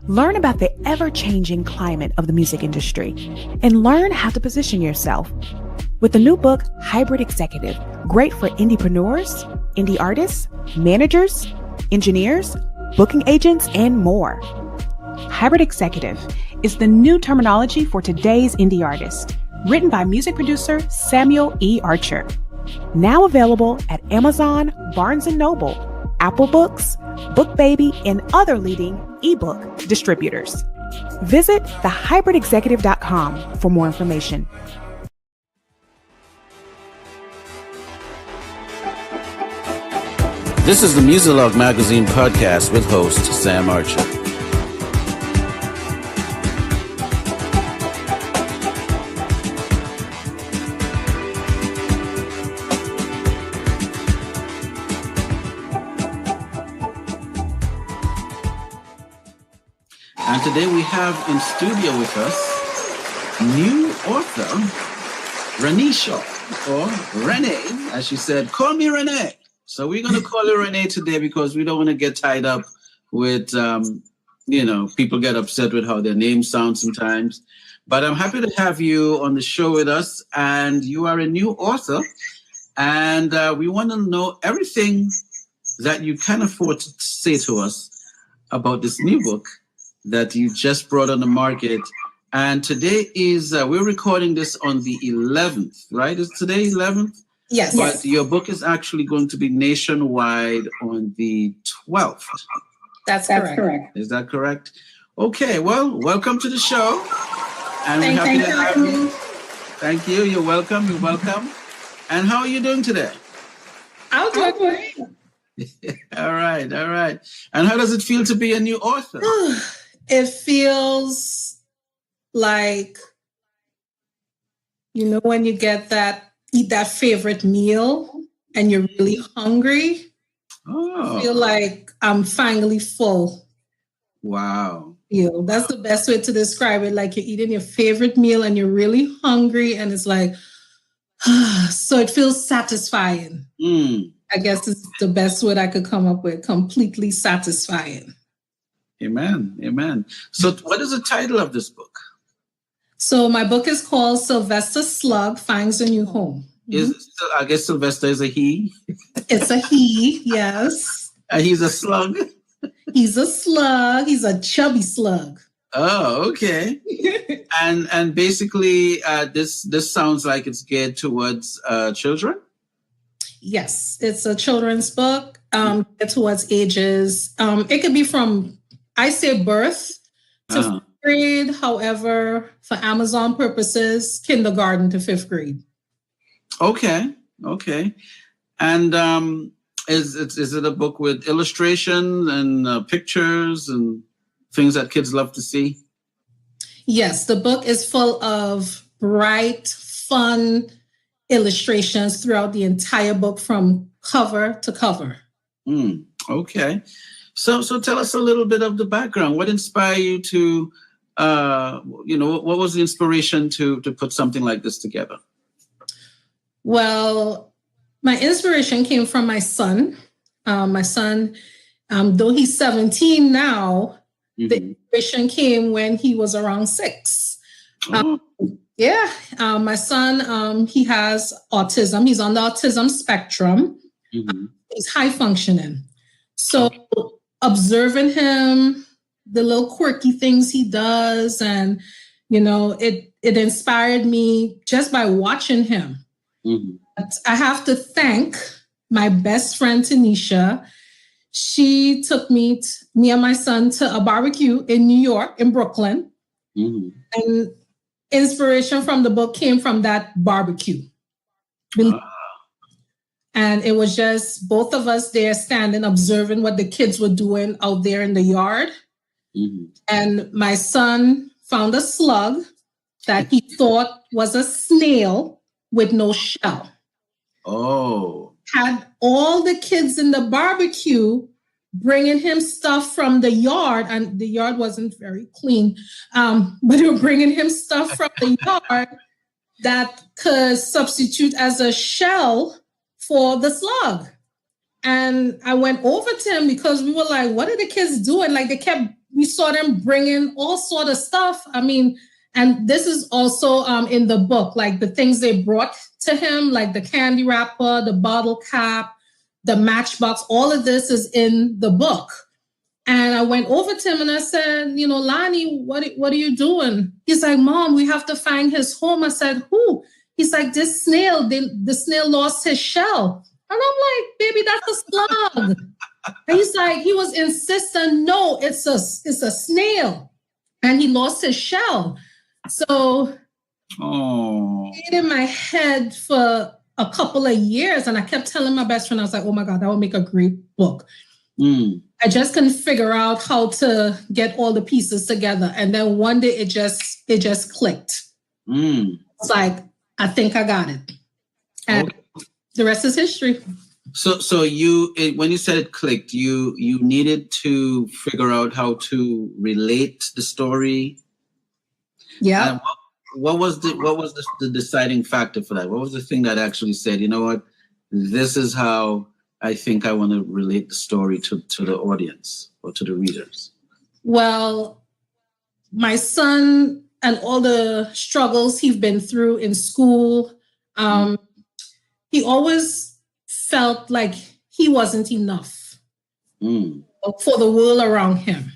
Learn about the ever-changing climate of the music industry and learn how to position yourself. With the new book, Hybrid Executive, great for indiepreneurs, indie artists, managers, engineers, booking agents, and more. Hybrid Executive is the new terminology for today's indie artist, written by music producer Samuel E. Archer. Now available at Amazon, Barnes & Noble, Apple Books, BookBaby, and other leading ebook distributors. Visit thehybridexecutive.com for more information. This is the Muzilog Magazine Podcast with host Sam Archer. And today we have in studio with us new author Reneshaw, or Renee, as she said, call me Renee. So we're going to call her Renee today because we don't want to get tied up with, people get upset with how their names sound sometimes. But I'm happy to have you on the show with us. And you are a new author. And we want to know everything that you can afford to say to us about this new book that you just brought on the market. And today is, we're recording this on the 11th, right? Is today 11th? Yes. But your book is actually going to be nationwide on the 12th. That's correct. Is that correct? Okay, well, welcome to the show. And we're happy to have you. Thank you. You're welcome. You're welcome. And how are you doing today? I'm doing great. All right. And how does it feel to be a new author? It feels like, when you eat that favorite meal and you're really hungry. Oh. I feel like I'm finally full. Wow. That's the best way to describe it. Like you're eating your favorite meal and you're really hungry and it's like, so it feels satisfying. I guess it's the best word I could come up with. Completely satisfying. Amen. So what is the title of this book? So my book is called Sylvester Slug Finds a New Home. I guess Sylvester is a he. It's a he, yes. And he's a slug? He's a slug. He's a chubby slug. Oh, okay. and basically, this sounds like it's geared towards children? Yes, it's a children's book towards ages. It could be from, I say birth to fifth grade. However, for Amazon purposes, kindergarten to fifth grade. Okay. And is it a book with illustration and pictures and things that kids love to see? Yes, the book is full of bright, fun illustrations throughout the entire book from cover to cover. Okay. So tell us a little bit of the background. What inspired you to, what was the inspiration to put something like this together? Well, my inspiration came from my son. Though he's 17 now, the inspiration came when he was around 6. My son, he has autism. He's on the autism spectrum. He's high functioning. So observing him, the little quirky things he does, and, it inspired me just by watching him. I have to thank my best friend, Tanisha. She took me and my son to a barbecue in New York, in Brooklyn. And inspiration from the book came from that barbecue. And it was just both of us there standing, observing what the kids were doing out there in the yard. And my son found a slug that he thought was a snail with no shell. Had all the kids in the barbecue bringing him stuff from the yard, and the yard wasn't very clean, but they were bringing him stuff from the yard that could substitute as a shell for the slug. And I went over to him because we were like, what are the kids doing? Like they kept, we saw them bringing all sort of stuff. I mean, and this is also in the book, like the things they brought to him, like the candy wrapper, the bottle cap, the matchbox, all of this is in the book. And I went over to him and I said, you know, Lonnie, what are you doing? He's like, Mom, we have to find his home. I said, who? He's like, this snail, the snail lost his shell. And I'm like, baby, that's a slug. And he's like, he was insistent, no, it's a snail. And he lost his shell. So it stayed in my head for a couple of years. And I kept telling my best friend, I was like, oh my God, that would make a great book. I just couldn't figure out how to get all the pieces together. And then one day it just clicked. It's like, I think I got it. And the rest is history. So when you said it clicked, you needed to figure out how to relate the story. Yeah. And what was the deciding factor for that? What was the thing that actually said, you know what, this is how I think I want to relate the story to the audience or to the readers? Well, my son and all the struggles he's been through in school, he always felt like he wasn't enough for the world around him.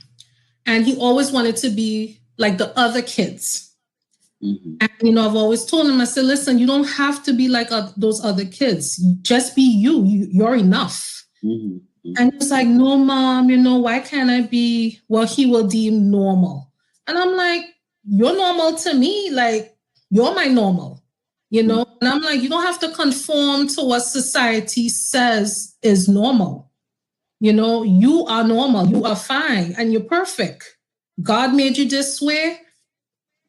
And he always wanted to be like the other kids. And, you know, I've always told him, I said, listen, you don't have to be like those other kids. Just be you. You're enough. And he's like, no, Mom, you know, why can't I be what he will deem normal? And I'm like, you're normal to me. Like, you're my normal, you know? And I'm like, you don't have to conform to what society says is normal. You know, you are normal. You are fine. And you're perfect. God made you this way.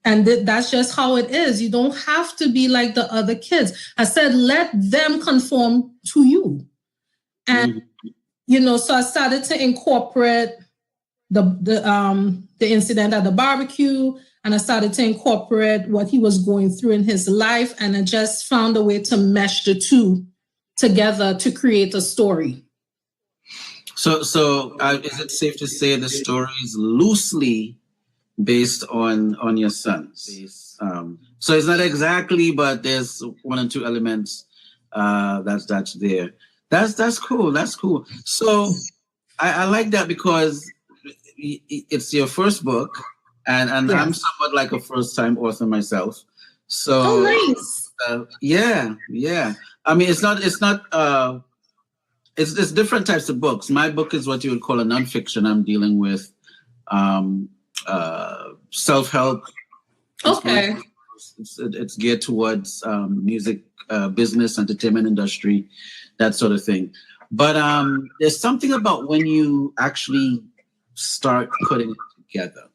And that's just how it is. You don't have to be like the other kids. I said, let them conform to you. And, you know, so I started to incorporate the incident at the barbecue, and I started to incorporate what he was going through in his life. And I just found a way to mesh the two together to create a story. So is it safe to say the story is loosely based on your sons? So it's not exactly, but there's one or two elements that's there. That's cool. That's cool. So I like that because it's your first book, and yes. I'm somewhat like a first-time author myself. So nice. Yeah. I mean, it's different types of books. My book is what you would call a nonfiction. I'm dealing with self-help. Okay. It's geared towards music, business, entertainment industry, that sort of thing. But there's something about when you actually start putting it together,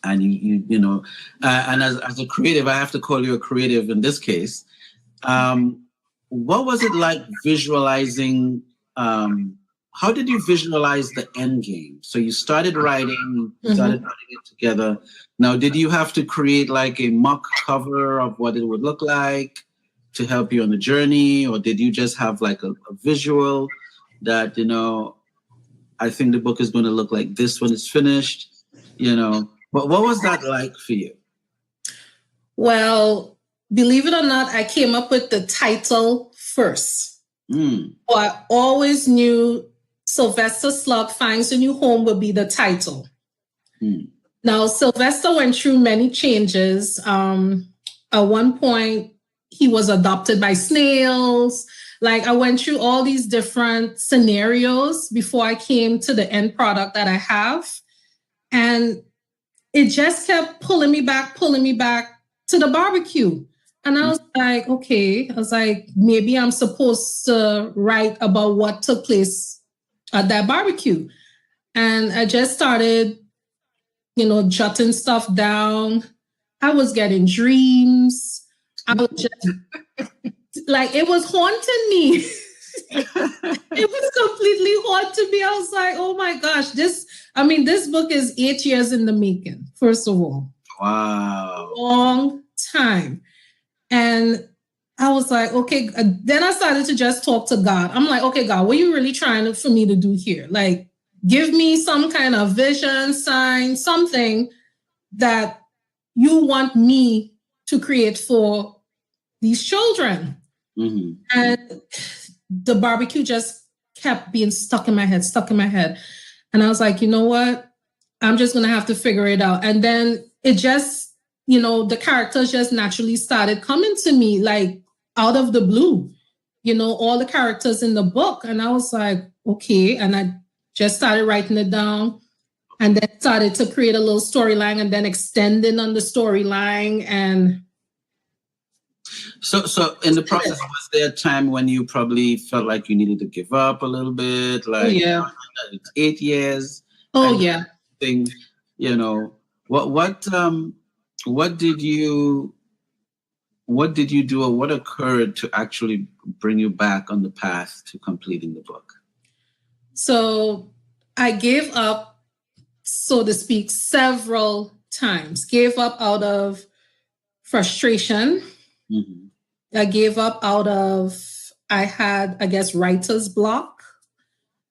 and you know, and as a creative, I have to call you a creative in this case. What was it like visualizing? How did you visualize the end game? So you started writing, started putting it together. Now, did you have to create like a mock cover of what it would look like to help you on the journey? Or did you just have like a visual that, you know, I think the book is going to look like this when it's finished, you know? But what was that like for you? Well, believe it or not, I came up with the title first. So I always knew Sylvester Slug Finds a New Home would be the title. Now, Sylvester went through many changes. At one point, he was adopted by snails. Like, I went through all these different scenarios before I came to the end product that I have. And it just kept pulling me back to the barbecue. And I was like, okay, maybe I'm supposed to write about what took place at that barbecue. And I just started, you know, jotting stuff down. I was getting dreams. I was just like, it was haunting me. It was completely haunting me. I was like, oh my gosh, this book is 8 years in the making, first of all. Wow. Long time. And I was like, okay. Then I started to just talk to God. I'm like, okay, God, what are you really trying for me to do here? Like, give me some kind of vision, sign, something that you want me to create for these children. Mm-hmm. And the barbecue just kept being stuck in my head. And I was like, you know what? I'm just going to have to figure it out. And then it just, the characters just naturally started coming to me like out of the blue, all the characters in the book. And I was like, okay. And I just started writing it down and then started to create a little storyline and then extending on the storyline. And so in the process, was there a time when you probably felt like you needed to give up a little bit? Like, 8 years. Oh, yeah. Thing, what did you do, or what occurred to actually bring you back on the path to completing the book? So I gave up, so to speak, several times. Gave up out of frustration. Mm-hmm. I gave up out of, I had, I guess, writer's block.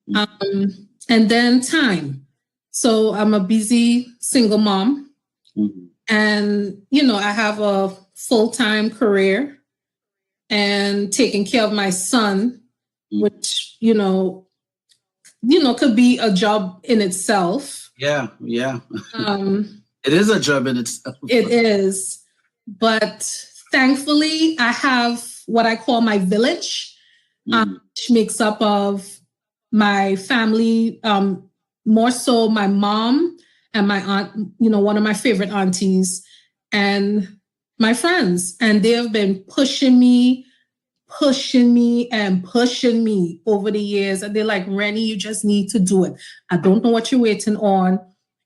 Mm-hmm. And then time. So I'm a busy single mom. Mm-hmm. And, I have a full-time career and taking care of my son, mm-hmm. which, could be a job in itself. Yeah. It is a job in itself. It is. But thankfully, I have what I call my village, which makes up of my family, more so my mom and my aunt, one of my favorite aunties, and my friends. And they have been pushing me over the years. And they're like, Rennie, you just need to do it. I don't know what you're waiting on.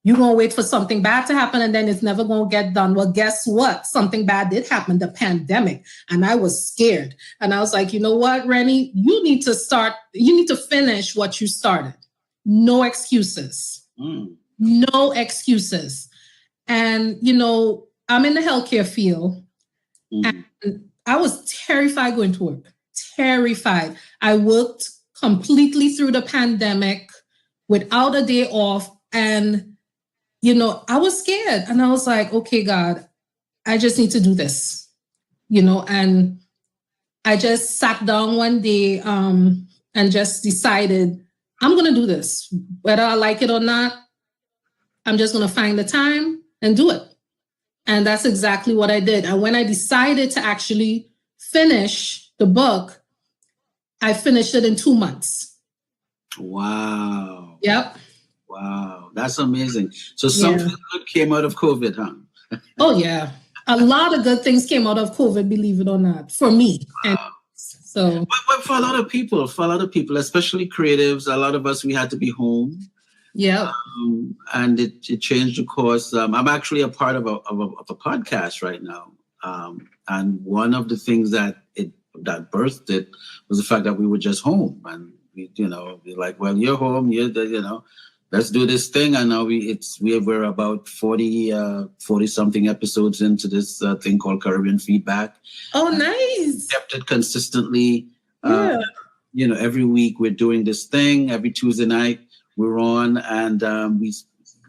You're going to wait for something bad to happen and then it's never going to get done. Well, guess what? Something bad did happen, the pandemic. And I was scared. And I was like, you know what, Rennie? You need to finish what you started. No excuses. No excuses. And, I'm in the healthcare field. And I was terrified going to work. Terrified. I worked completely through the pandemic without a day off. And, I was scared. And I was like, okay, God, I just need to do this. And I just sat down one day and just decided, I'm going to do this. Whether I like it or not, I'm just going to find the time and do it. And that's exactly what I did. And when I decided to actually finish the book, I finished it in 2 months. Wow. Yep. Wow. That's amazing. So something good came out of COVID, huh? Oh, yeah. A lot of good things came out of COVID, believe it or not, for me. Wow. And so, but for a lot of people, especially creatives, a lot of us, we had to be home. Yeah. And it changed the course. I'm actually a part of a podcast right now. And one of the things that birthed it was the fact that we were just home. And we, we're like, well, you're home, let's do this thing. And now we're about 40 something episodes into this thing called Caribbean Feedback. Oh, nice. Kept it consistently. Every week we're doing this thing. Every Tuesday night we're on, and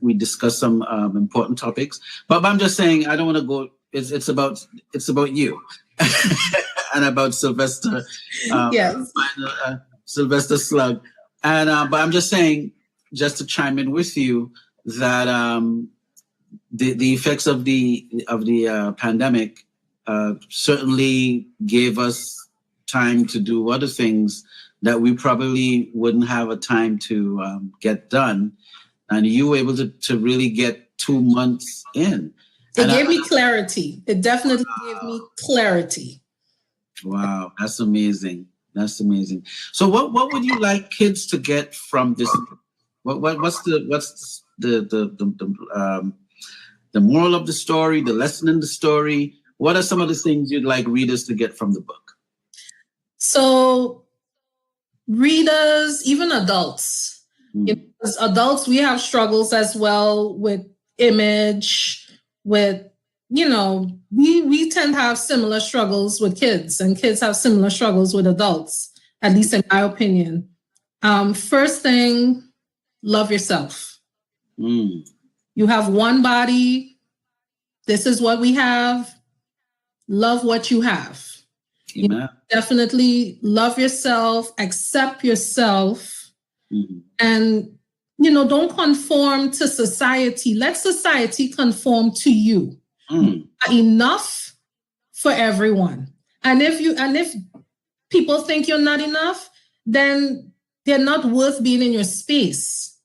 we discuss some important topics. But I'm just saying, I don't want to go. It's about you and about Sylvester. Yes. Sylvester Slug, and but I'm just saying, just to chime in with you, that the effects of the pandemic certainly gave us time to do other things that we probably wouldn't have a time to get done. And you were able to really get 2 months in. It gave me clarity. It definitely gave me clarity. Wow, that's amazing. That's amazing. So what would you like kids to get from this? What's the moral of the story, the lesson in the story? What are some of the things you'd like readers to get from the book? So readers, even adults, as adults, we have struggles as well with image, with, we tend to have similar struggles with kids, and kids have similar struggles with adults, at least in my opinion. First thing, love yourself. Mm. You have one body. This is what we have. Love what you have. Amen. Definitely love yourself, accept yourself, Mm-hmm. and, you know, don't conform to society. Let society conform to you. Mm. Enough for everyone. And if people think you're not enough, then they're not worth being in your space.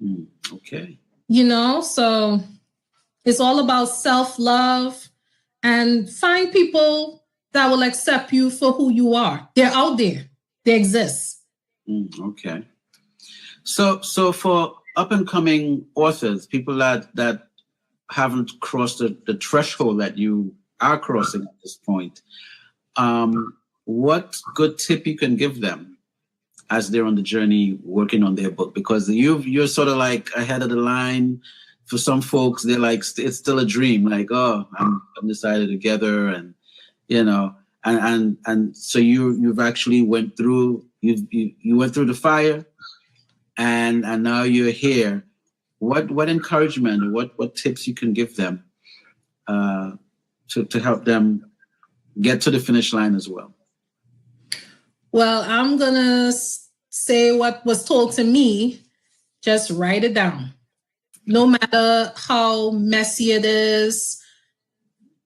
Mm. Okay. You know, so it's all about self-love, and find people that will accept you for who you are. They're out there. They exist. Okay. So for up and coming authors, people that haven't crossed the threshold that you are crossing at this point, what good tip you can give them as they're on the journey working on their book? Because you're sort of like ahead of the line. For some folks, they're like, it's still a dream. Like, oh, I'm decided together, and you know, and so you've actually went through you went through the fire, and now you're here. What encouragement or what tips you can give them to help them get to the finish line as well? Well, I'm gonna say what was told to me. Just write it down. No matter how messy it is,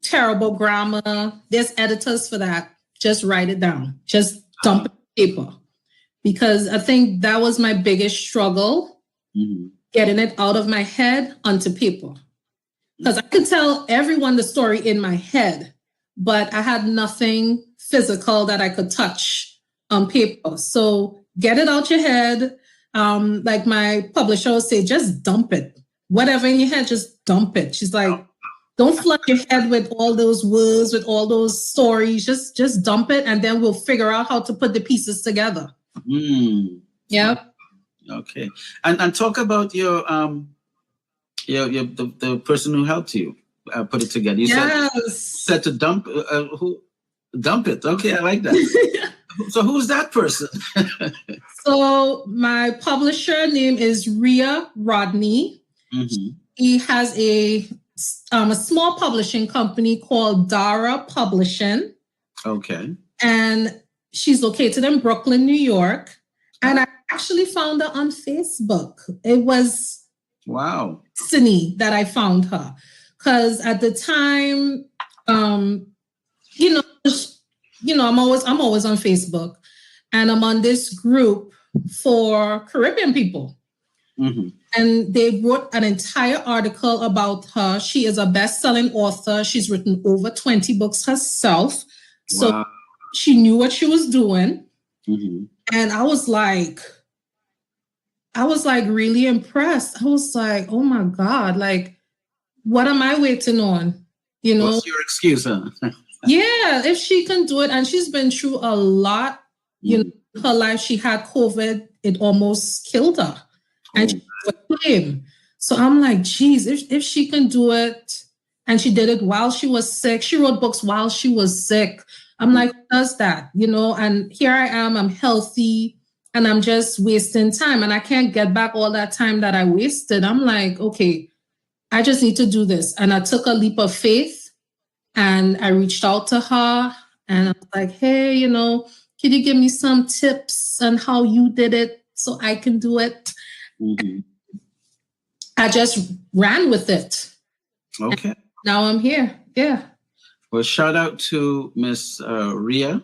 terrible grammar, there's editors for that. Just write it down. Just dump it on paper. Because I think that was my biggest struggle, getting it out of my head onto paper. Because I could tell everyone the story in my head, but I had nothing physical that I could touch on paper. So get it out your head. Like my publisher would say, just dump it. Whatever in your head, just dump it. She's like, don't flood your head with all those words, with all those stories. Just dump it, and then we'll figure out how to put the pieces together. Yeah. Okay. And talk about the person who helped you put it together. You said to dump dump it. Okay, I like that. So who's that person? So my publisher name is Rhea Rodney. He has a small publishing company called Dara Publishing. Okay. And she's located in Brooklyn, New York. And I actually found her on Facebook. It was Sydney that I found her. Because at the time, I'm always on Facebook. And I'm on this group for Caribbean people. And they wrote an entire article about her. She is a best-selling author. She's written over 20 books herself. So she knew what she was doing. And I was like really impressed. I was like, oh my God, like, what am I waiting on? You know? What's your excuse, huh? Yeah, if she can do it. And she's been through a lot. You know, her life, she had COVID. It almost killed her. And she came. So I'm like, geez, if she can do it, and she did it while she was sick. She wrote books while she was sick. I'm like, who does that? You know, and here I am, I'm healthy, and I'm just wasting time, and I can't get back all that time that I wasted. I'm like, okay, I just need to do this. And I took a leap of faith, and I reached out to her, and I was like, hey, you know, can you give me some tips on how you did it so I can do it? I just ran with it. Okay. And now I'm here. Yeah. Well, shout out to Miss Rhea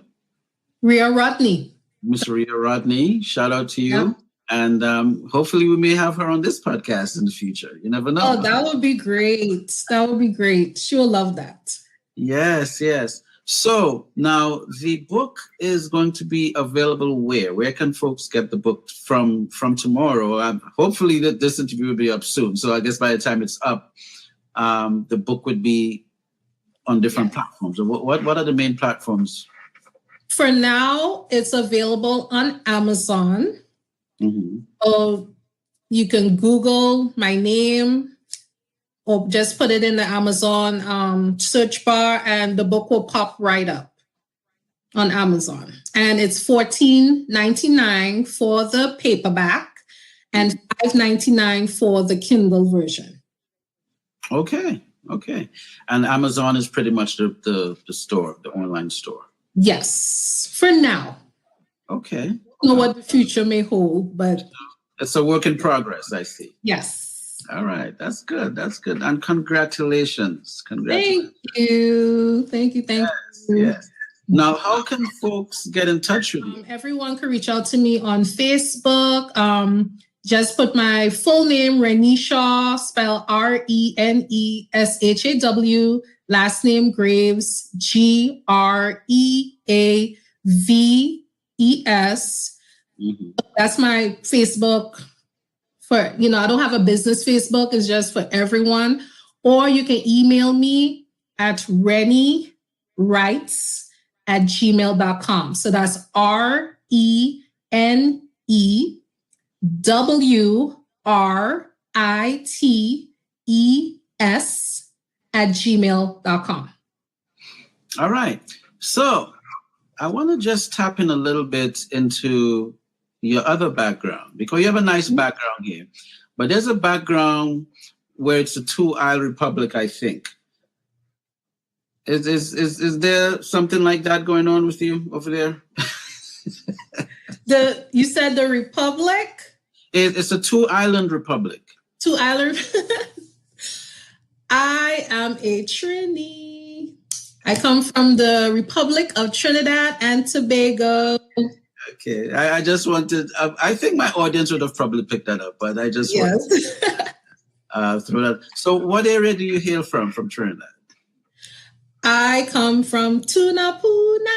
Rodney. Miss Rhea Rodney. Shout out to you. Yeah. And hopefully we may have her on this podcast in the future. You never know. Oh, that would be great. That would be great. She will love that. Yes. So now the book is going to be available where? Where can folks get the book from tomorrow? Hopefully this interview will be up soon. So I guess by the time it's up, the book would be on different platforms. So what are the main platforms? For now, it's available on Amazon. So you can Google my name, or just put it in the Amazon search bar, and the book will pop right up on Amazon. And it's $14.99 for the paperback and $5.99 for the Kindle version. Okay. And Amazon is pretty much the store, the online store. Yes, for now. Okay. I don't know what the future may hold, but it's a work in progress, I see. Yes. All right, that's good. And congratulations. Thank you. Yes. Now, how can folks get in touch with you? Everyone can reach out to me on Facebook. Just put my full name, Reneshaw, spell Reneshaw, last name Greaves, Greaves. That's my Facebook. I don't have a business Facebook. It's just for everyone. Or you can email me at renewrites@gmail.com. So that's RENEWRITES@gmail.com. All right. So I want to just tap in a little bit into your other background, because you have a nice background here, but there's a background where it's a two-isle republic, I think. Is there something like that going on with you over there? You said the republic? It's a two-island republic. Two-island. I am a Trini. I come from the Republic of Trinidad and Tobago. Okay, I just wanted, I think my audience would have probably picked that up, but I just wanted to throw that. So what area do you hail from Trinidad? I come from Tunapuna.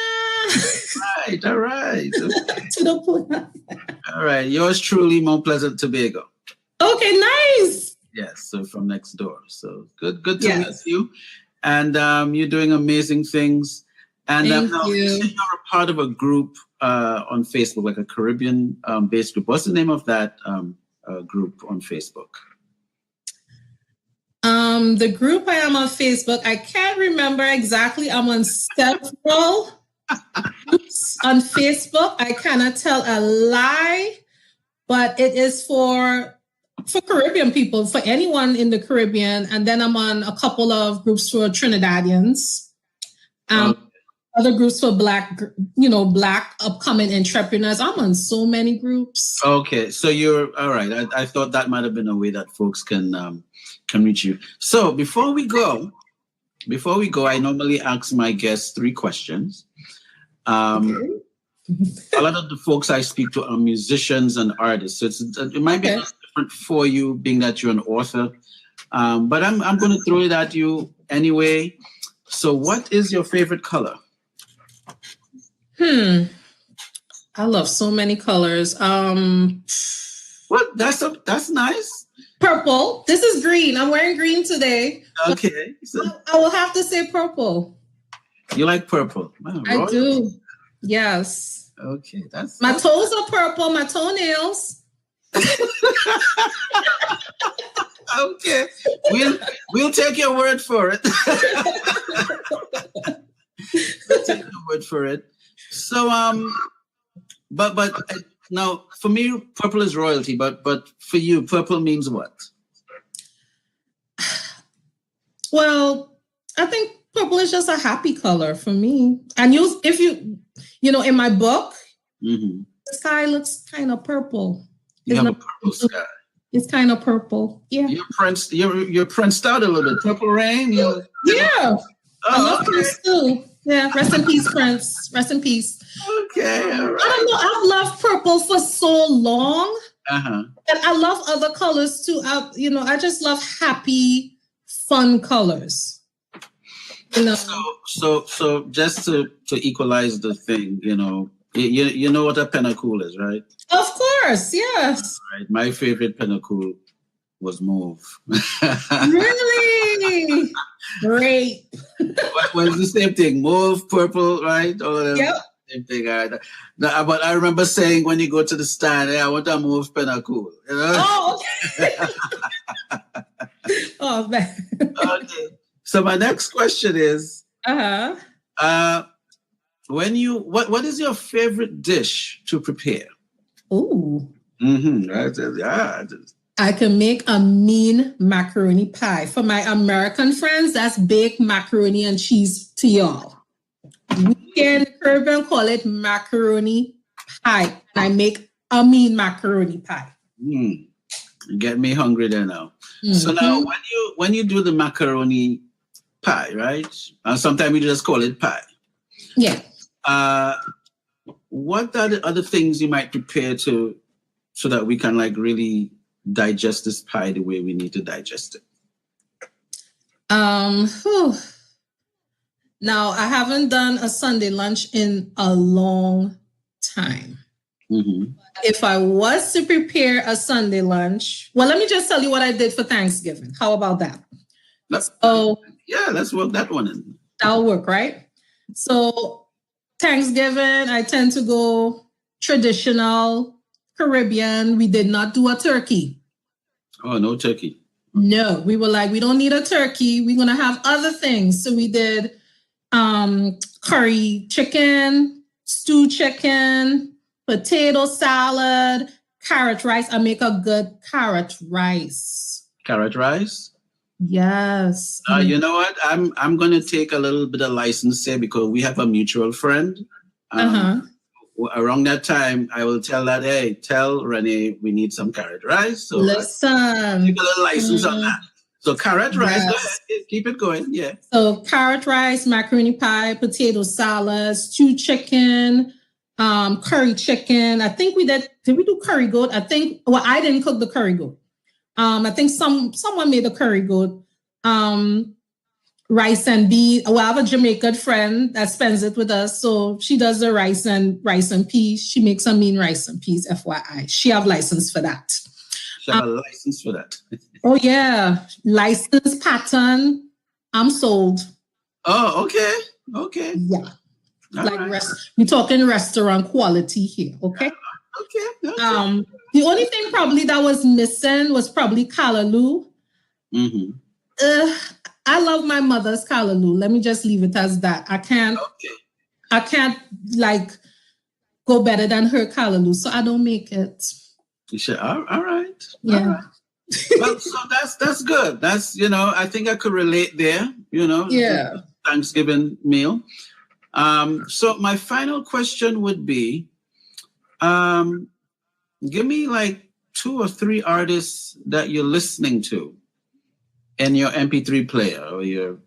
All right. Okay. Tunapuna. All right, yours truly, Mount Pleasant, Tobago. Okay, nice. Yes, so from next door. So good to meet you. And you're doing amazing things. And Thank now you. You say you're a part of a group on Facebook, like a Caribbean-based group. What's the name of that group on Facebook? The group I am on Facebook, I can't remember exactly. I'm on several groups on Facebook. I cannot tell a lie, but it is for Caribbean people, for anyone in the Caribbean. And then I'm on a couple of groups for Trinidadians. Other groups for Black upcoming entrepreneurs. I'm on so many groups. Okay, so you're all right. I thought that might have been a way that folks can reach you. So before we go, I normally ask my guests 3 questions. A lot of the folks I speak to are musicians and artists, so it might be different for you, being that you're an author. But I'm going to throw it at you anyway. So, what is your favorite color? I love so many colors. Well, that's nice. Purple. This is green. I'm wearing green today. Okay. So I will have to say purple. you like purple? Wow, I do. Yes. Okay, that's my toes are purple. My toenails. Okay, we'll take your word for it. We'll take your word for it. So but now for me, purple is royalty. But for you, purple means what? Well, I think purple is just a happy color for me. And if you in my book, the sky looks kind of purple. You have a purple sky. It's kind of purple. Yeah. You're Princed out a little bit. Purple Rain. Yeah. I love Prince too. Yeah. Rest in peace, Prince. Rest in peace. Okay. All right. I don't know. I've loved purple for so long. And I love other colors too. I just love happy, fun colors. So just to equalize the thing, you know what a pennacool is, right? Of course, yes. Right. My favorite pennacool was mauve. Really? Great. Well, it's the same thing. Mauve, purple, right? All of them. Yep. Same thing. But I remember saying when you go to the stand, hey, I want a mauve pennacool. You know? Oh, okay. Oh, man. Okay. So my next question is, what is your favorite dish to prepare? Ooh. I can make a mean macaroni pie. For my American friends, that's baked macaroni and cheese to y'all. We here in the Caribbean call it macaroni pie. And I make a mean macaroni pie. Get me hungry there now. So now when you do the macaroni pie, right? And sometimes you just call it pie. Yeah. What are the other things you might prepare so that we can like really digest this pie the way we need to digest it? Now, I haven't done a Sunday lunch in a long time. If I was to prepare a Sunday lunch, well, let me just tell you what I did for Thanksgiving. How about that? Let's work that one in. That'll work, right? So Thanksgiving, I tend to go traditional Caribbean. We did not do a turkey. Oh, no turkey. No, we were like, we don't need a turkey. We're going to have other things. So we did curry chicken, stew chicken, potato salad, carrot rice. I make a good carrot rice. Carrot rice? Yes. You know what? I'm going to take a little bit of license here because we have a mutual friend. Around that time, I will tell that, hey, tell Renee we need some carrot rice. So listen. Take a little license on that. So carrot rice, go ahead, keep it going, yeah. So carrot rice, macaroni pie, potato salad, stewed chicken, curry chicken. I think did we do curry goat? I didn't cook the curry goat. I think someone made the curry goat. Rice and beans. Well, I have a Jamaican friend that spends it with us. So she does the rice and peas. She makes a mean rice and peas, FYI. She have license for that. She have a license for that. Oh, yeah. License pattern. I'm sold. Oh, okay. Yeah. All right. We're talking restaurant quality here, okay? Okay. The only thing probably that was missing was probably callaloo. I love my mother's callaloo. Let me just leave it as that. I can't like go better than her callaloo, so I don't make it. You should. All right. Yeah. All right. Well, so that's good. That's, I think I could relate there, Yeah. Thanksgiving meal. So my final question would be, give me like 2 or 3 artists that you're listening to in your MP3 player or your,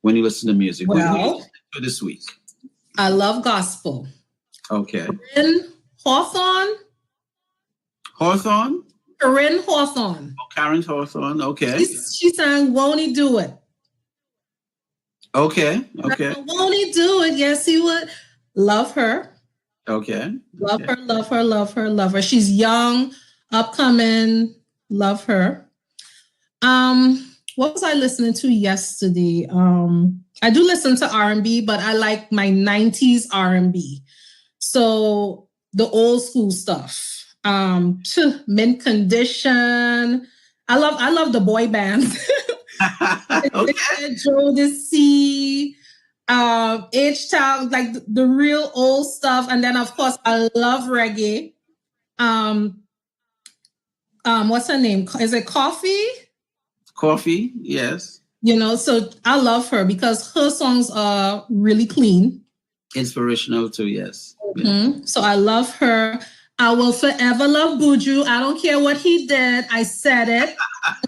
when you listen to music. Well, what are you listening to this week? I love gospel. Okay. Corinne Hawthorne. Hawthorne? Corinne Hawthorne. Oh, Karen Hawthorne. Okay. She sang "Won't He Do It?" Okay. Won't he do it? Yes, he would. Love her. Okay. Love her. She's young, upcoming. Love her. What was I listening to yesterday? I do listen to R&B, but I like my 90s R&B. So the old school stuff. Mint Condition. I love the boy bands. Okay. Jodeci, H-Town, like the real old stuff. And then, of course, I love reggae. What's her name? Is it Coffee? Coffee, yes. So I love her because her songs are really clean. Inspirational too, yes. Mm-hmm. So I love her. I will forever love Buju. I don't care what he did. I said it.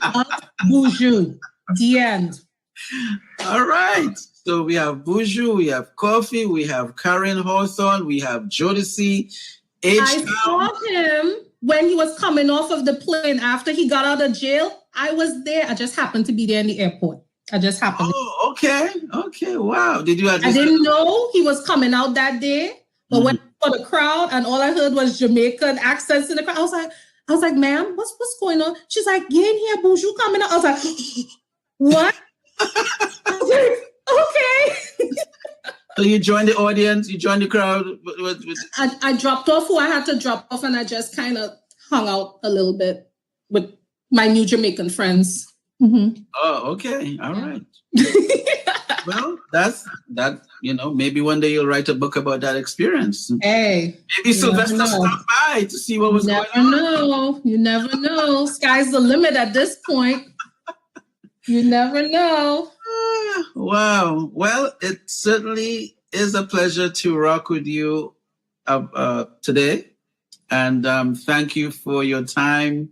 Love Buju. The end. All right. So we have Buju, we have Coffee, we have Karen Hawthorne, we have Jodeci. I saw him when he was coming off of the plane after he got out of jail. I was there. I just happened to be there in the airport. Oh, okay. Okay. Wow. I didn't know he was coming out that day. But when I saw the crowd and all I heard was Jamaican accents in the crowd, I was like, ma'am, what's going on? She's like, get in here, Buju coming out. I was like, what? I was like, okay. So you joined the audience, you joined the crowd. I dropped off who I had to drop off, and I just kind of hung out a little bit with my new Jamaican friends. Mm-hmm. Oh, okay. All right. Well, that's that. Maybe one day you'll write a book about that experience. Hey, maybe Sylvester stopped by to see what was going on. You never know. Sky's the limit at this point. You never know. Wow. Well, it certainly is a pleasure to rock with you today. And thank you for your time.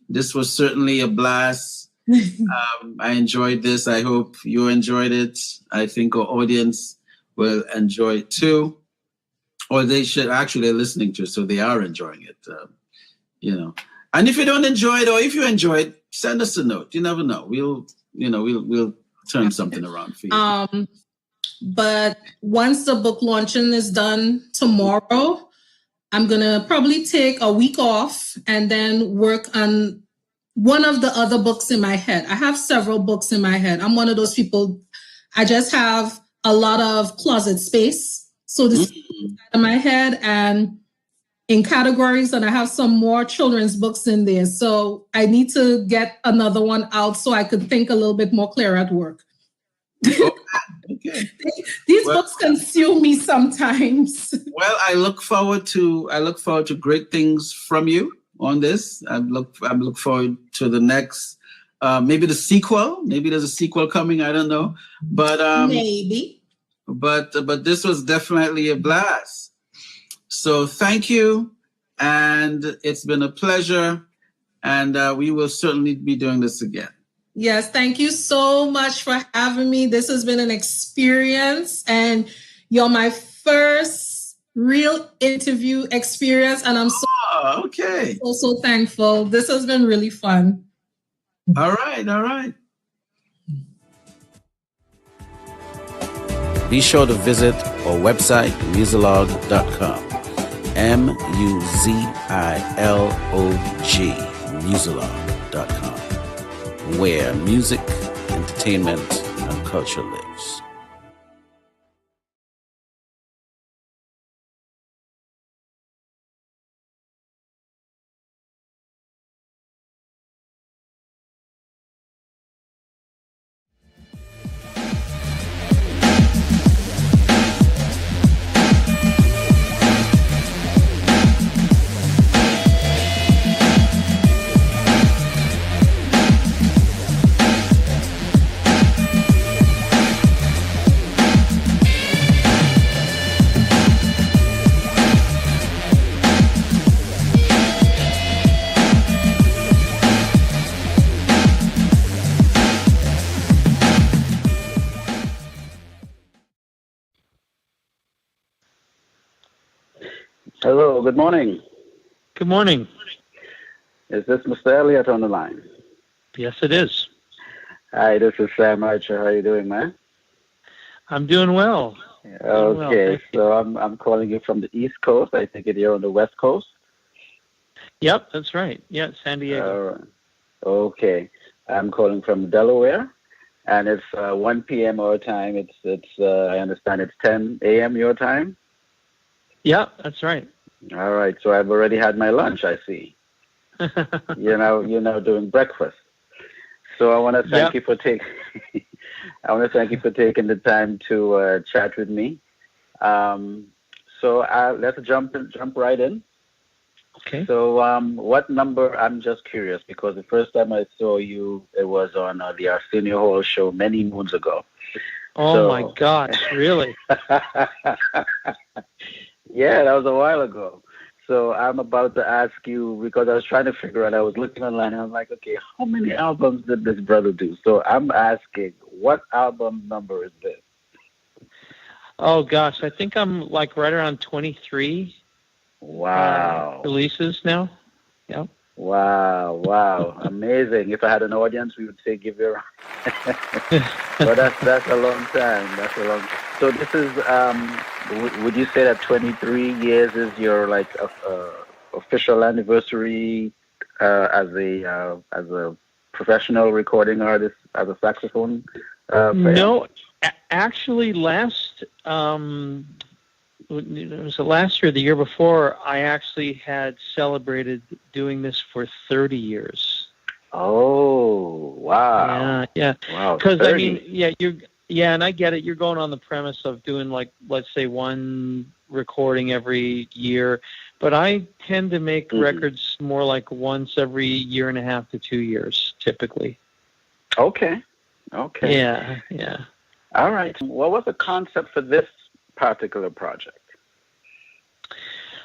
This was certainly a blast. I enjoyed this. I hope you enjoyed it. I think our audience will enjoy it too. Or they should actually, they're listening to it, so they are enjoying it. And if you don't enjoy it, or if you enjoy it, send us a note. You never know. We'll turn something around for you. But once the book launching is done tomorrow, I'm gonna probably take a week off and then work on one of the other books in my head. I have several books in my head. I'm one of those people. I just have a lot of closet space. So this is in my head and in categories, and I have some more children's books in there. So I need to get another one out so I could think a little bit more clear at work. Okay. These books consume me sometimes. Well, I look forward to great things from you on this. I look forward to the next, maybe the sequel. Maybe there's a sequel coming. I don't know, but maybe. But this was definitely a blast. So thank you, and it's been a pleasure, and we will certainly be doing this again. Yes, thank you so much for having me. This has been an experience, and you're my first real interview experience, and I'm so thankful. This has been really fun. All right. Be sure to visit our website, muzilog.com. MUZILOG, Muzilog.com, where music, entertainment, and culture lives. Hello, good morning. Good morning. Is this Mr. Elliot on the line? Yes, it is. Hi, this is Sam Archer. How are you doing, man? I'm doing well. Okay, so I'm calling you from the East Coast. I think you're on the West Coast. Yep, that's right. Yeah, San Diego. All right. Okay, I'm calling from Delaware, and it's 1 p.m. our time. It's I understand it's 10 a.m. your time. Yeah, that's right. All right, so I've already had my lunch, I see. You're now doing breakfast. So I want to thank you for taking the time to chat with me. So let's jump right in. Okay. So what number? I'm just curious because the first time I saw you, it was on the Arsenio Hall show many moons ago. Oh my gosh! Really? Yeah, that was a while ago. So I'm about to ask you, because I was trying to figure out, I was looking online, and I'm like, okay, how many albums did this brother do? So I'm asking, what album number is this? Oh, gosh, I think I'm like right around 23. Wow. Releases now. Yeah. Wow. Amazing. If I had an audience, we would say give you a round. But that's a long time. So this is, would you say that 23 years is your like official anniversary as a professional recording artist, as a saxophone player? No, actually it was last year, the year before, I actually had celebrated doing this for 30 years. Oh, wow. Yeah. Wow. Because, Yeah, and I get it. You're going on the premise of doing, like, let's say, one recording every year, but I tend to make records more like once every year and a half to 2 years, typically. Okay. Yeah. All right. What was the concept for this particular project?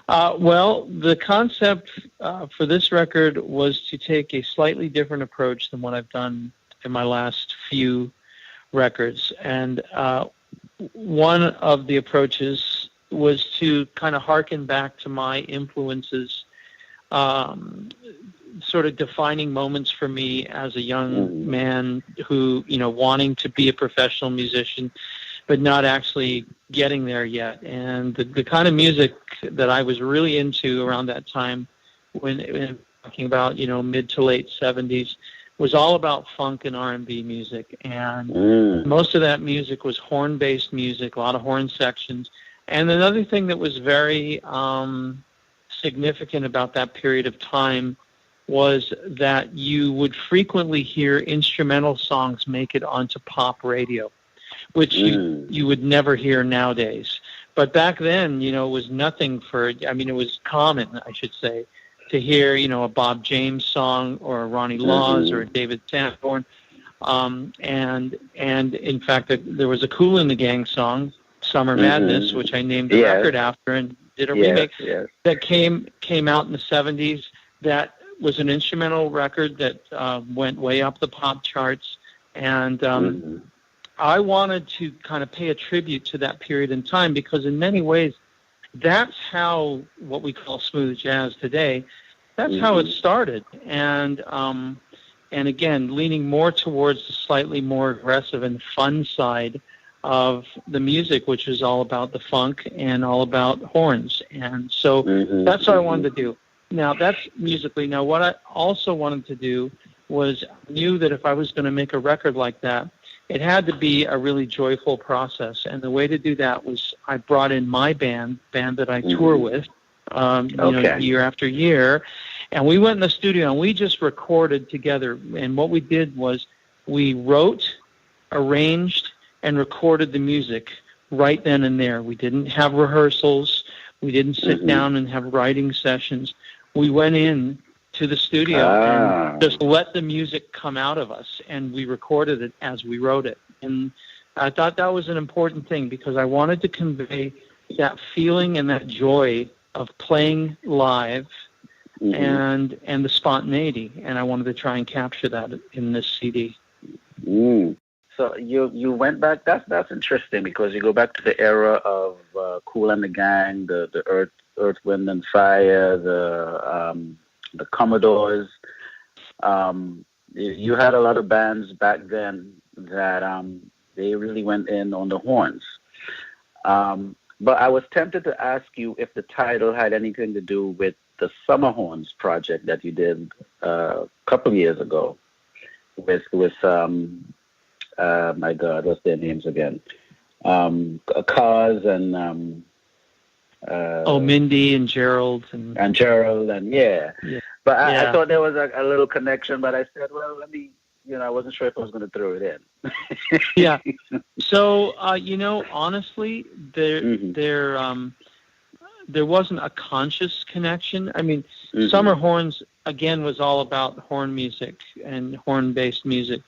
Well, the concept for this record was to take a slightly different approach than what I've done in my last few records. And one of the approaches was to kind of harken back to my influences, sort of defining moments for me as a young man who, wanting to be a professional musician, but not actually getting there yet. And the kind of music that I was really into around that time, when talking about, mid to late 70s, was all about funk and R&B music. And most of that music was horn-based music, a lot of horn sections. And another thing that was very significant about that period of time was that you would frequently hear instrumental songs make it onto pop radio, which you would never hear nowadays. But back then, it was nothing it was common, I should say, to hear, a Bob James song or a Ronnie Laws or a David Sanborn. And in fact, there was a Kool and the Gang song, Summer Madness, which I named the record after and did a remake that came out in the 70s. That was an instrumental record that went way up the pop charts. And I wanted to kind of pay a tribute to that period in time, because in many ways, that's how what we call smooth jazz today, that's how it started. And again, leaning more towards the slightly more aggressive and fun side of the music, which is all about the funk and all about horns. And so that's what I wanted to do. Now, that's musically. Now, what I also wanted to do was, I knew that if I was going to make a record like that, it had to be a really joyful process. And the way to do that was I brought in my band that I tour with, year after year. And we went in the studio and we just recorded together. And what we did was we wrote, arranged, and recorded the music right then and there. We didn't have rehearsals. We didn't sit down and have writing sessions. We went in to the studio and just let the music come out of us, and we recorded it as we wrote it. And I thought that was an important thing, because I wanted to convey that feeling and that joy of playing live and the spontaneity, and I wanted to try and capture that in this CD. So you went back. That's interesting, because you go back to the era of Kool and the Gang, the Earth, Wind and Fire, the Commodores. You had a lot of bands back then that they really went in on the horns. But I was tempted to ask you if the title had anything to do with the Summer Horns project that you did a couple of years ago with my God, what's their names again? Cars and Mindy and Gerald and Gerald and But I thought there was a little connection, but I said, well, let me, I wasn't sure if I was going to throw it in. Yeah. So honestly, there wasn't a conscious connection. I mean, Summer Horns again was all about horn music and horn-based music.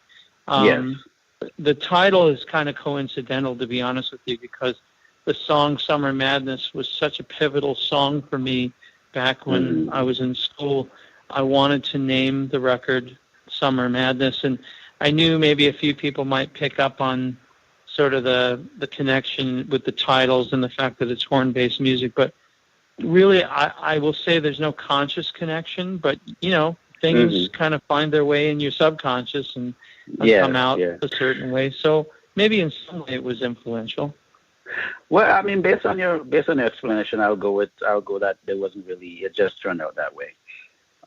The title is kind of coincidental, to be honest with you, because the song Summer Madness was such a pivotal song for me back when I was in school. I wanted to name the record Summer Madness, and I knew maybe a few people might pick up on sort of the connection with the titles and the fact that it's horn-based music. But really, I will say there's no conscious connection, but, things kind of find their way in your subconscious and come out a certain way. So maybe in some way it was influential. Well, I mean, based on your explanation, I'll go that there wasn't really, it just turned out that way.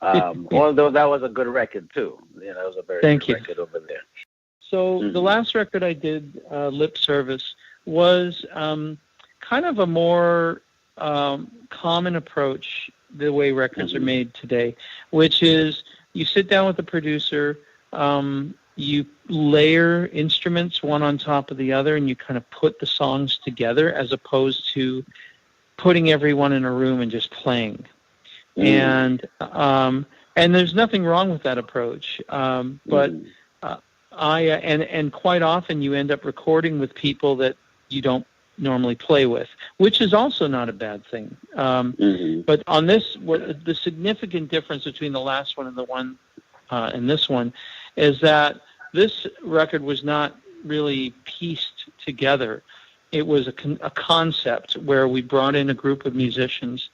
Although that was a good record too. That was a very good record over there. So the last record I did, Lip Service, was kind of a more common approach the way records are made today, which is you sit down with the producer, you layer instruments one on top of the other, and you kind of put the songs together, as opposed to putting everyone in a room and just playing. And there's nothing wrong with that approach. But and quite often you end up recording with people that you don't normally play with, which is also not a bad thing. But on this, the significant difference between the last one and the one and this one is that this record was not really pieced together. It was a concept where we brought in a group of musicians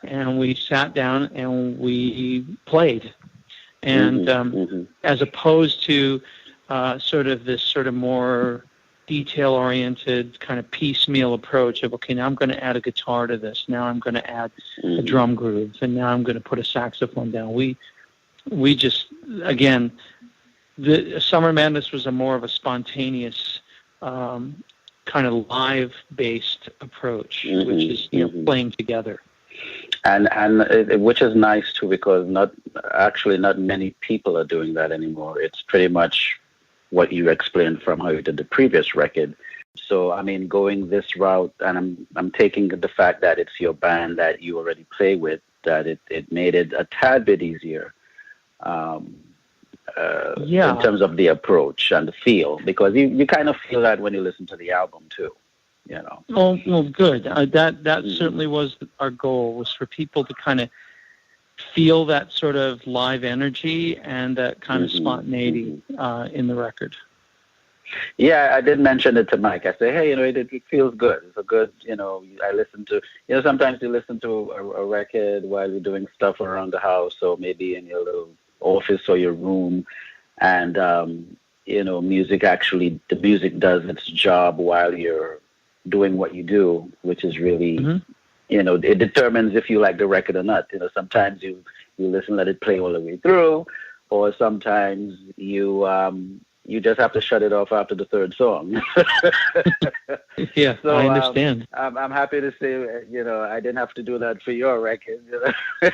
and we sat down and we played. And as opposed to sort of more detail-oriented kind of piecemeal approach of, okay, now I'm going to add a guitar to this, now I'm going to add a drum groove, and now I'm going to put a saxophone down. We just, again, the Summer Madness was more of a spontaneous kind of live-based approach, which is playing together. And which is nice too, because not many people are doing that anymore. It's pretty much what you explained from how you did the previous record. So I mean, going this route, and I'm taking the fact that it's your band that you already play with, that it made it a tad bit easier. In terms of the approach and the feel, because you kind of feel that when you listen to the album too, you know. Oh, well, good. That certainly was our goal, was for people to kind of feel that sort of live energy and that kind of spontaneity in the record. Yeah, I did mention it to Mike. I say, hey, it feels good. It's a good, I listen to, sometimes you listen to a record while you're doing stuff around the house, or maybe in your little office or your room, and the music does its job while you're doing what you do, which is really it determines if you like the record or not. Sometimes you listen, let it play all the way through, or sometimes you just have to shut it off after the third song. Yeah, so, I understand. I'm happy to say I didn't have to do that for your record.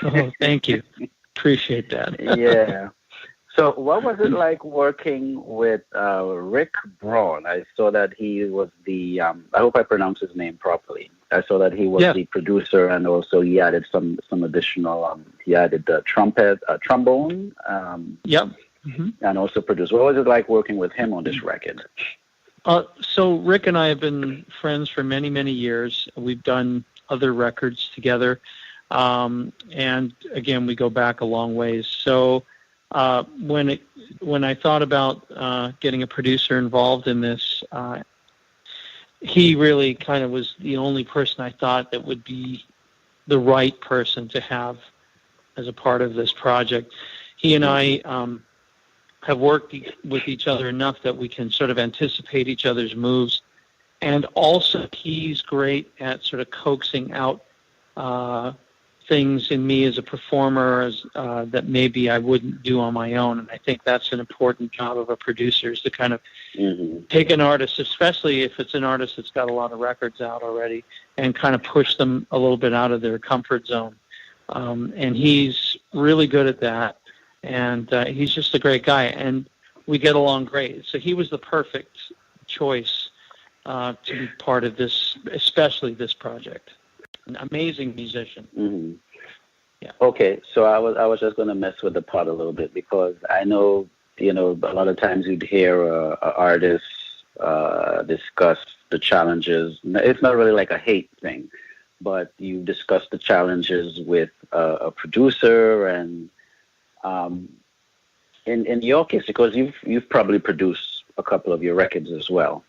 Oh, thank you. Appreciate that. Yeah. So what was it like working with Rick Braun? I saw that he was the, I hope I pronounced his name properly. I saw that he was the producer, and also he added some additional, he added the trombone. And also produced. What was it like working with him on this record? So Rick and I have been friends for many, many years. We've done other records together. And again, we go back a long ways. So when I thought about getting a producer involved in this, he really kind of was the only person I thought that would be the right person to have as a part of this project. He and I have worked with each other enough that we can sort of anticipate each other's moves. And also he's great at sort of coaxing out things in me as a performer that maybe I wouldn't do on my own. And I think that's an important job of a producer, is to kind of take an artist, especially if it's an artist that's got a lot of records out already, and kind of push them a little bit out of their comfort zone. And he's really good at that. And he's just a great guy, and we get along great. So he was the perfect choice to be part of this, especially this project. An amazing musician. Yeah. Okay, so I was just going to mess with the pot a little bit, because I know a lot of times you'd hear artists discuss the challenges. It's not really like a hate thing, but you discuss the challenges with a producer, and in your case, because you've probably produced a couple of your records as well.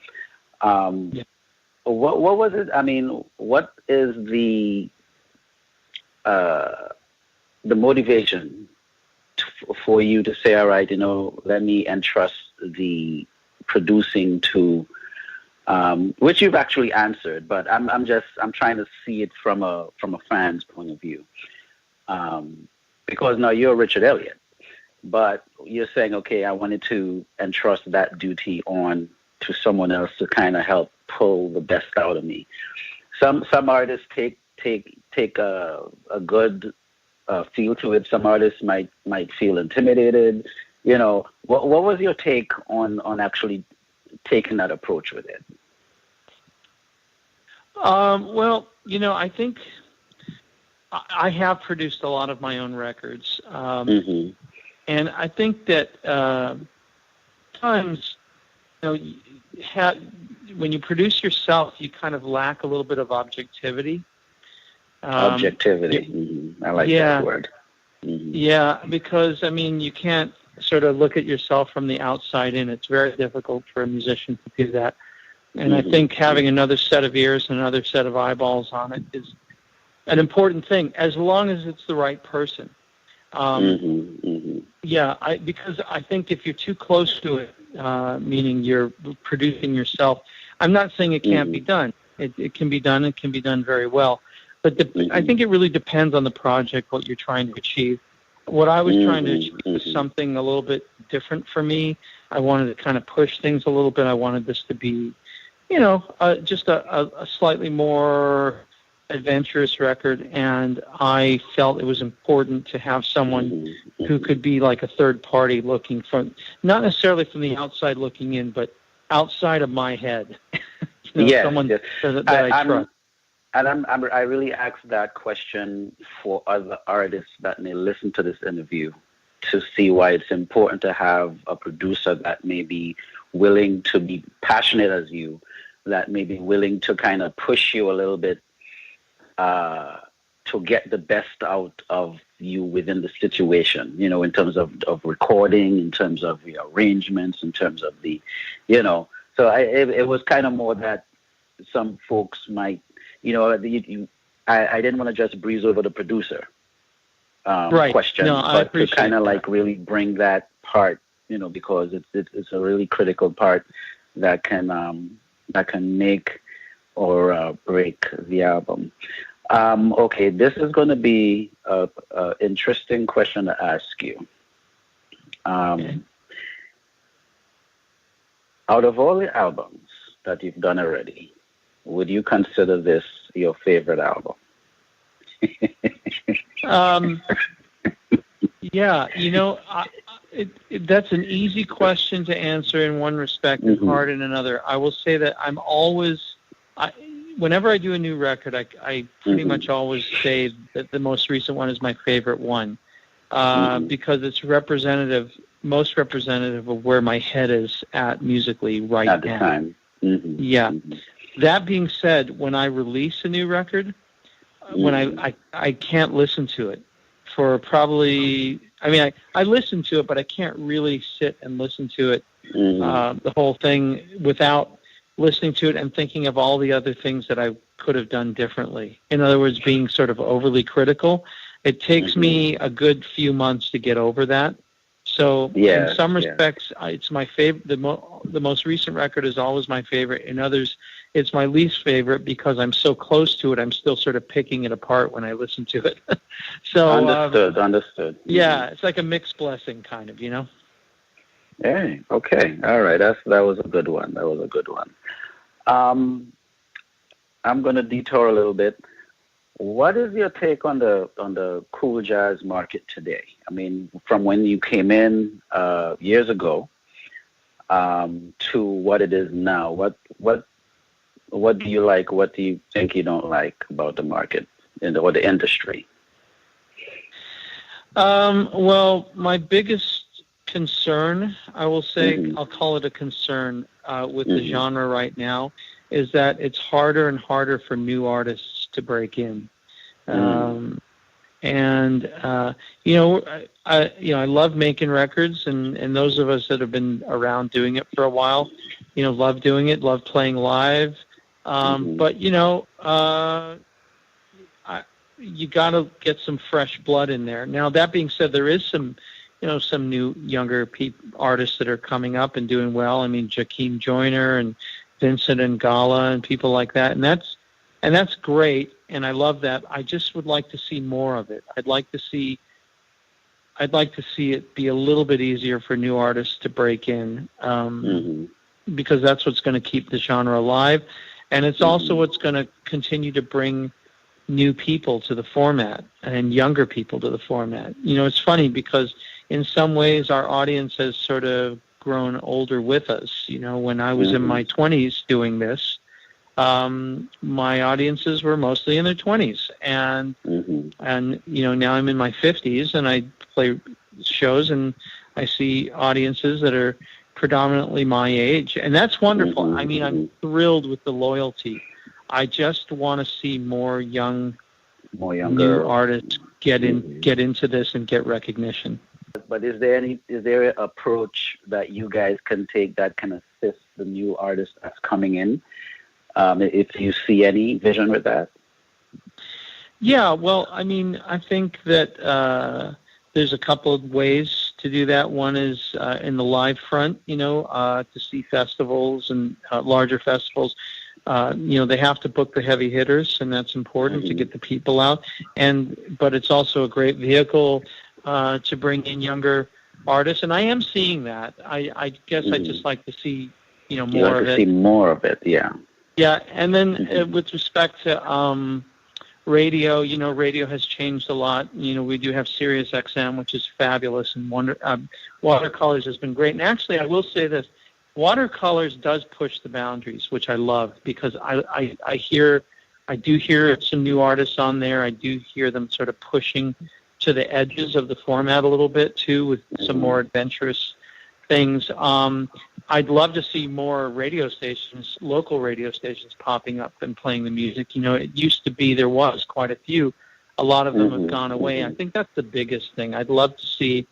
What was it? I mean, what is the motivation for you to say, all right, let me entrust the producing to, which you've actually answered, but I'm trying to see it from a fan's point of view, because now you're Richard Elliot, but you're saying, okay, I wanted to entrust that duty on to someone else to kind of help pull the best out of me. Some artists take a good feel to it. Some artists might feel intimidated, What was your take on actually taking that approach with it? Well, I think I have produced a lot of my own records. And I think that times, when you produce yourself, you kind of lack a little bit of objectivity. Objectivity. I like that word. Yeah, because, you can't sort of look at yourself from the outside in. It's very difficult for a musician to do that. And I think having another set of ears and another set of eyeballs on it is an important thing, as long as it's the right person. Yeah, because I think if you're too close to it, meaning you're producing yourself, I'm not saying it can't be done. It can be done. It can be done very well. But I think it really depends on the project, what you're trying to achieve. What I was trying to achieve was something a little bit different for me. I wanted to kind of push things a little bit. I wanted this to be, just a slightly more adventurous record, and I felt it was important to have someone who could be like a third party looking from, not necessarily from the outside looking in, but outside of my head. Someone that I trust. And I really asked that question for other artists that may listen to this interview to see why it's important to have a producer that may be willing to be passionate as you, that may be willing to kind of push you a little bit to get the best out of you within the situation, in terms of recording, in terms of the arrangements, in terms of the, so it was kind of more that some folks might, I didn't want to just breeze over the producer question, but to kind of like really bring that part, because it's a really critical part that can make or break the album. Okay, this is going to be a interesting question to ask you. Out of all the albums that you've done already, would you consider this your favorite album? Yeah, that's an easy question to answer in one respect and hard in another. I will say that I'm always, whenever I do a new record, I pretty much always say that the most recent one is my favorite one, because it's most representative of where my head is at musically right now. At the time. Yeah. That being said, when I release a new record, when I can't listen to it for probably, I listen to it, but I can't really sit and listen to it, the whole thing, without listening to it and thinking of all the other things that I could have done differently. In other words, being sort of overly critical. It takes me a good few months to get over that. So in some respects, it's my favorite. The most recent record is always my favorite. In others, it's my least favorite because I'm so close to it. I'm still sort of picking it apart when I listen to it. So understood. Yeah, it's like a mixed blessing, kind of, Hey, okay, all right. That was a good one. I'm going to detour a little bit. What is your take on the cool jazz market today? From when you came in years ago to what it is now. What do you like? What do you think you don't like about the market or the industry? Well, my biggest concern, I will say, I'll call it a concern with the genre right now, is that it's harder and harder for new artists to break in. I love making records, and those of us that have been around doing it for a while, love doing it, love playing live. But you got to get some fresh blood in there. Now, that being said, there is some new younger artists that are coming up and doing well. Joaquin Joyner and Vincent Ngala and people like that, and that's great, and I love that. I just would like to see more of it. I'd like to see it be a little bit easier for new artists to break in, because that's what's going to keep the genre alive, and it's also what's going to continue to bring new people to the format and younger people to the format. It's funny because in some ways our audience has sort of grown older with us. When I was in my 20s doing this, my audiences were mostly in their 20s, and now I'm in my 50s, and I play shows, and I see audiences that are predominantly my age, and that's wonderful. I mean, I'm thrilled with the loyalty. I just want to see more younger new artists get into this and get recognition. But is there an approach that you guys can take that can assist the new artist that's coming in? If you see any vision with that? Yeah, well, I mean, I think that there's a couple of ways to do that. One is in the live front, to see festivals and larger festivals. They have to book the heavy hitters, and that's important to get the people out. But it's also a great vehicle to bring in younger artists, and I am seeing that. I guess I just like to see, more of it. See more of it, yeah. Yeah, and then with respect to radio, radio has changed a lot. We do have Sirius XM, which is fabulous, and Watercolors has been great. And actually, I will say this. Watercolors does push the boundaries, which I love, because I do hear some new artists on there. I do hear them sort of pushing to the edges of the format a little bit too, with some more adventurous things. I'd love to see more radio stations, local radio stations, popping up and playing the music. It used to be there was quite a few. A lot of them have gone away. I think that's the biggest thing. I'd love to see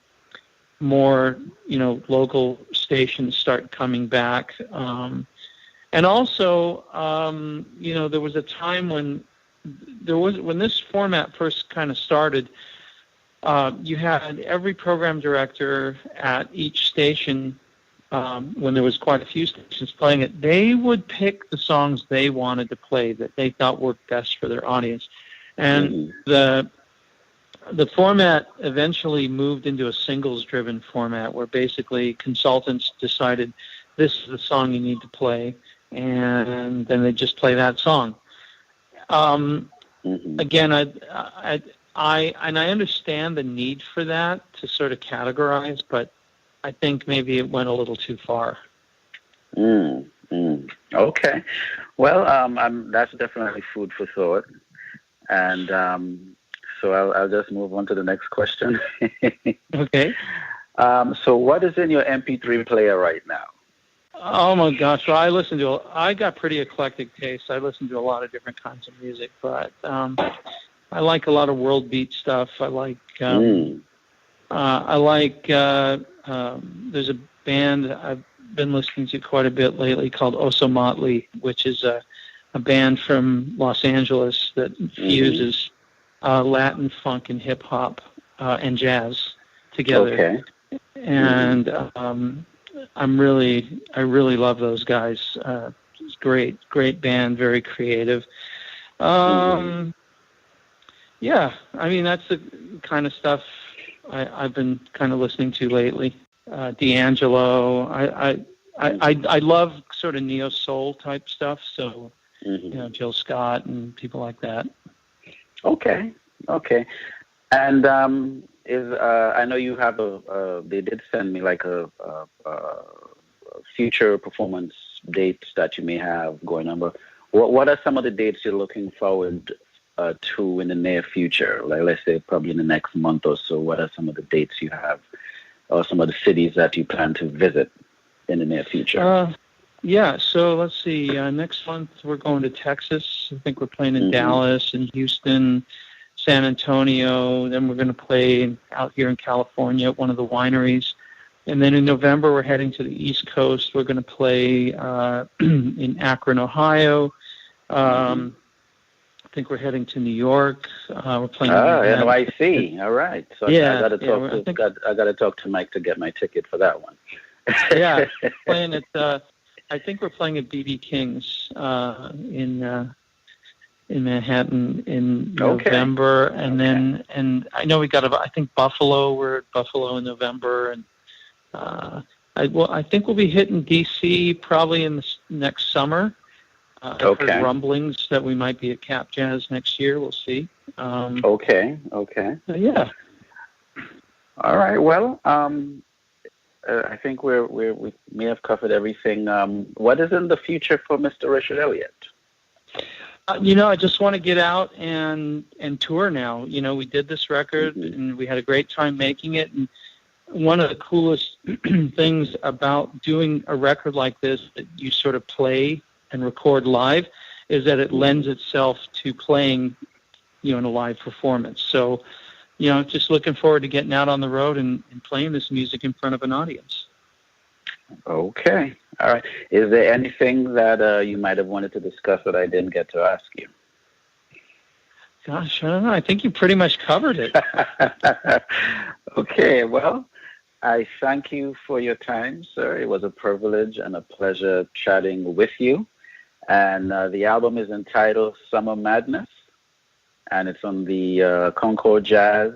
more, local stations start coming back. And also, there was a time when this format first kind of started, you had every program director at each station, when there was quite a few stations playing it, they would pick the songs they wanted to play that they thought worked best for their audience. And the format eventually moved into a singles-driven format where basically consultants decided this is the song you need to play, and then they just play that song. Again, I understand the need for that to sort of categorize, but I think maybe it went a little too far. Okay. Well, that's definitely food for thought. And so I'll just move on to the next question. Okay. So what is in your MP3 player right now? Oh, my gosh. So I got pretty eclectic taste. I listen to a lot of different kinds of music, but I like a lot of world beat stuff. I like there's a band I've been listening to quite a bit lately called Oso Motley, which is a band from Los Angeles that fuses Latin funk and hip hop and jazz together. Okay. And I really love those guys. It's great band, very creative. Yeah, I mean, that's the kind of stuff I've been kind of listening to lately. D'Angelo. I love sort of neo soul type stuff. So, Jill Scott and people like that. Okay. And I know you have they did send me like a future performance dates that you may have going on. But what are some of the dates you're looking forward to in the near future? Like, let's say probably in the next month or so. What are some of the dates you have, or some of the cities that you plan to visit in the near future? Yeah, so let's see. Next month we're going to Texas. I think we're playing in Dallas and Houston, San Antonio. Then we're going to play out here in California at one of the wineries. And then in November we're heading to the East Coast. We're going to play in Akron, Ohio. I think we're heading to New York. We're playing. NYC. All right. So yeah, I got to talk to Mike to get my ticket for that one. Yeah, playing at. I think we're playing at BB King's in Manhattan in November, and I know we got I think Buffalo. We're at Buffalo in November, and I think we'll be hitting DC probably in the next summer. I've heard rumblings that we might be at Cap Jazz next year. We'll see. Okay. Yeah. All right. Well, I think we may have covered everything. What is in the future for Mr. Richard Elliot? I just want to get out and tour now. We did this record, and we had a great time making it. And one of the coolest things about doing a record like this that you sort of play and record live is that it lends itself to playing, in a live performance. So, just looking forward to getting out on the road and playing this music in front of an audience. Okay. All right. Is there anything that you might have wanted to discuss that I didn't get to ask you? Gosh, I don't know. I think you pretty much covered it. Okay. Well, I thank you for your time, sir. It was a privilege and a pleasure chatting with you. And the album is entitled Summer Madness, and it's on the Concord Jazz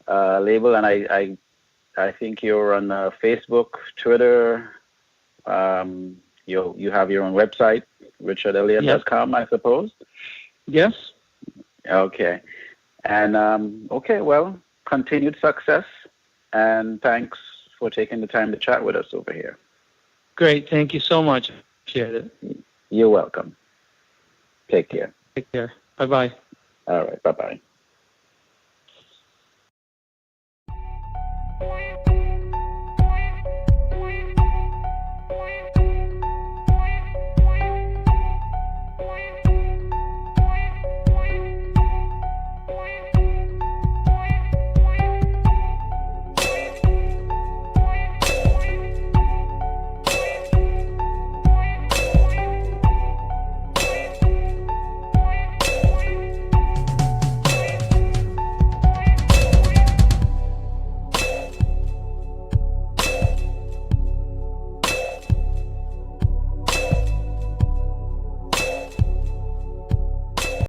label. And I think you're on Facebook, Twitter. You have your own website, richardelliot.com, I suppose. Yes. Okay. And well, continued success, and thanks for taking the time to chat with us over here. Great. Thank you so much. Appreciate it. You're welcome. Take care. Take care. Bye-bye. All right. Bye-bye.